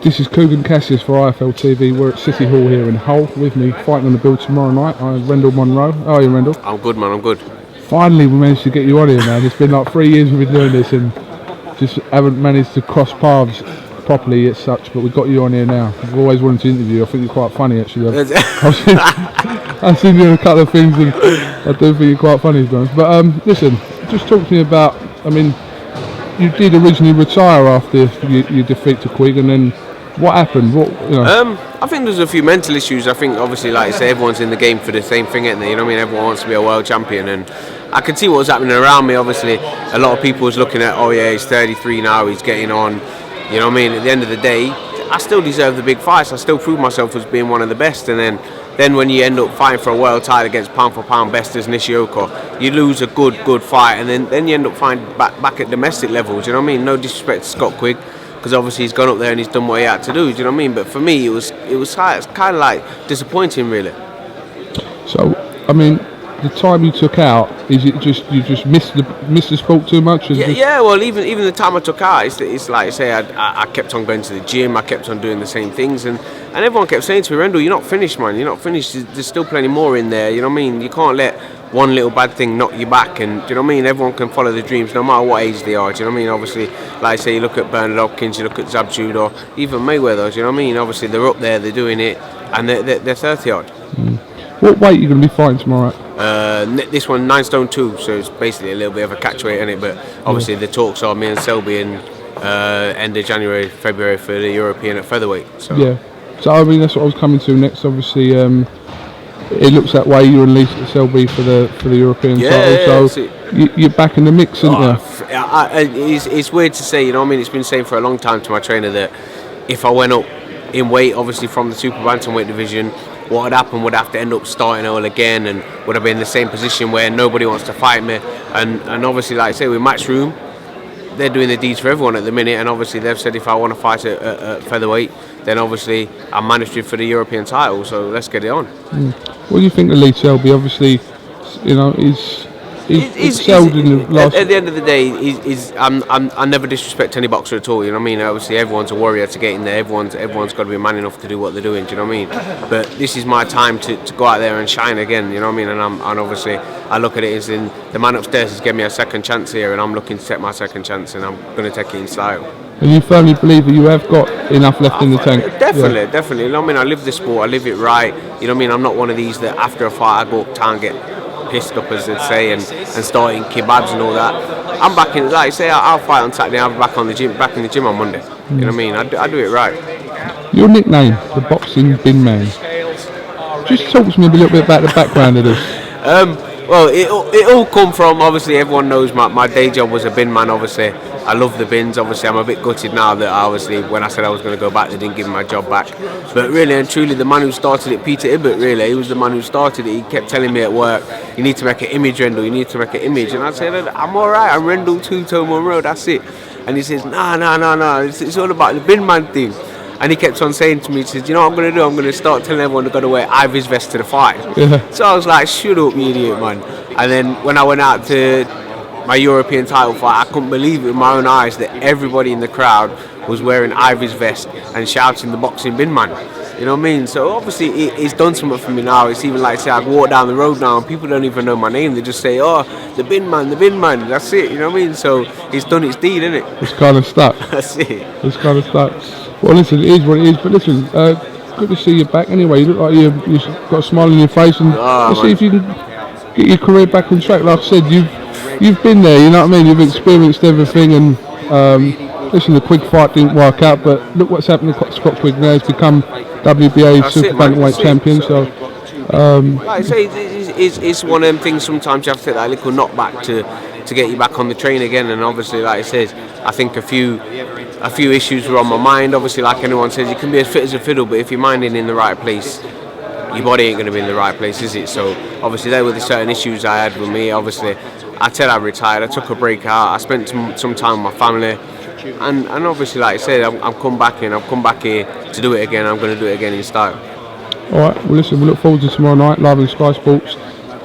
This is Kugan Cassius for IFL TV. We're at City Hall here in Hull. With me, fighting on the bill tomorrow night, I'm Rendall Munroe. How are you, Rendall? I'm good, man, I'm good. Finally, we managed to get you on here, man. It's been like 3 years we've been doing this and just haven't managed to cross paths properly as such, but we got you on here now. I've always wanted to interview you. I think you're quite funny, actually. I've seen you in a couple of things and I do think you're quite funny, to be honest. But listen, just talk to me about, I mean, you did originally retire after your defeat to Kugan, and then what happened? I think there's a few mental issues. I think obviously, like I say, everyone's in the game for the same thing, isn't they? You know what I mean? Everyone wants to be a world champion, and I could see what was happening around me. Obviously, a lot of people was looking at, oh yeah, he's 33 now, he's getting on. You know what I mean? At the end of the day, I still deserve the big fights. I still prove myself as being one of the best, and then when you end up fighting for a world title against pound for pound best as Nishioka, you lose a good fight, and then you end up fighting back at domestic levels. You know what I mean? No disrespect to Scott Quigg, because obviously he's gone up there and he's done what he had to do. Do you know what I mean? But for me, it was kind of like disappointing, really. So, I mean, the time you took out, is it just you just missed the sport too much? Yeah. Well, even the time I took out, it's like I say, I kept on going to the gym, I kept on doing the same things, and everyone kept saying to me, Rendall, you're not finished, man. You're not finished. There's still plenty more in there. You know what I mean? You can't let one little bad thing knock you back, and do you know what I mean? Everyone can follow the dreams no matter what age they are. Do you know what I mean? Obviously, like I say, you look at Bernard Hopkins, you look at Zab Judah, even Mayweather. Do you know what I mean? Obviously, they're up there, they're doing it, and they're 30 odd. What weight are you going to be fighting tomorrow? This one 9 stone 2, so it's basically a little bit of a catch weight in it. But obviously, the talks are me and Selby in end of January, February for the European at featherweight. So. Yeah. So I mean, that's what I was coming to next. Obviously, it looks that way. You and Lisa Selby for the European title. So you're back in the mix, aren't you? It's weird to say. You know what I mean? It's been saying for a long time to my trainer that if I went up in weight, obviously from the super bantamweight division, what would happen would have to end up starting all again, and would have been in the same position where nobody wants to fight me. And obviously, like I say, with Matchroom, they're doing the deeds for everyone at the minute, and obviously they've said if I want to fight at featherweight, then obviously I'm managed for the European title, so let's get it on. What do you think of Lee Selby? Obviously, you know, he's excelled in the last... At the end of the day, I never disrespect any boxer at all, you know what I mean? Obviously everyone's a warrior to get in there, everyone's got to be man enough to do what they're doing, do you know what I mean? But this is my time to go out there and shine again, you know what I mean? And obviously I look at it as in the man upstairs has given me a second chance here, and I'm looking to take my second chance, and I'm going to take it in style. And you firmly believe that you have got enough left in the tank? Definitely. You know what I mean? I live the sport, I live it right. You know what I mean? I'm not one of these that after a fight I go uptown and get pissed up, as they'd say, and start eating kebabs and all that. I'm back in, like I say, I'll fight on Saturday, I'll be back in the gym on Monday. You know what I mean? I do it right. Your nickname, the Boxing Bin Man. Just talk to me a little bit about the background of this. Well, it all come from, obviously everyone knows my day job was a bin man. Obviously I love the bins. Obviously I'm a bit gutted now that obviously when I said I was going to go back, they didn't give me my job back. But really and truly, the man who started it, Peter Ibbott, really, he was the man who started it. He kept telling me at work, you need to make an image, Rendall, you need to make an image. And I said, I'm alright, I'm Rendall Two-Toe Munroe, that's it. And he says, no, it's all about the bin man thing. And he kept on saying to me, he says, you know what I'm going to do? I'm going to start telling everyone they've got to wear Ivy's vest to the fight. Yeah. So I was like, shut up, you idiot, man. And then when I went out to my European title fight, I couldn't believe it with my own eyes that everybody in the crowd was wearing Ivy's vest and shouting the Boxing Bin Man. You know what I mean? So obviously it's done something for me now. It's even like, say, I walk down the road now and people don't even know my name. They just say, oh, the Bin Man. That's it. You know what I mean? So it's done its deed, isn't it? It's kind of stuck. That's it. It's kind of stuck. Well, listen, it is what it is. But listen, good to see you back anyway. You look like you've got a smile on your face, and let's see if you can get your career back on track. Like I said, you've been there, you know what I mean? You've experienced everything, and listen, the Quigg fight didn't work out, but look what's happened to Scott Quigg now. He's become WBA Super Bantamweight champion. So, like I say, it's one of them things. Sometimes you have to take that little knockback to get you back on the train again. And obviously, like I said, I think a few issues were on my mind. Obviously, like anyone says, you can be as fit as a fiddle, but if your mind ain't in the right place, your body ain't going to be in the right place, is it? So obviously there were the certain issues I had with me. Obviously I said I retired, I took a break out, I spent some time with my family, and obviously, like I said, I'm come back in, I've come back here to do it again. I'm going to do it again in style. Alright, well listen, we look forward to tomorrow night live on Sky Sports,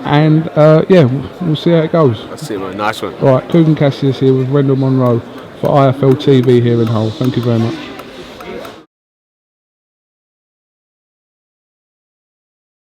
and yeah, we'll see how it goes. That's it, man. Nice one. Alright, Kugan Cassius here with Rendall Munroe for IFL TV here in Hull. Thank you very much.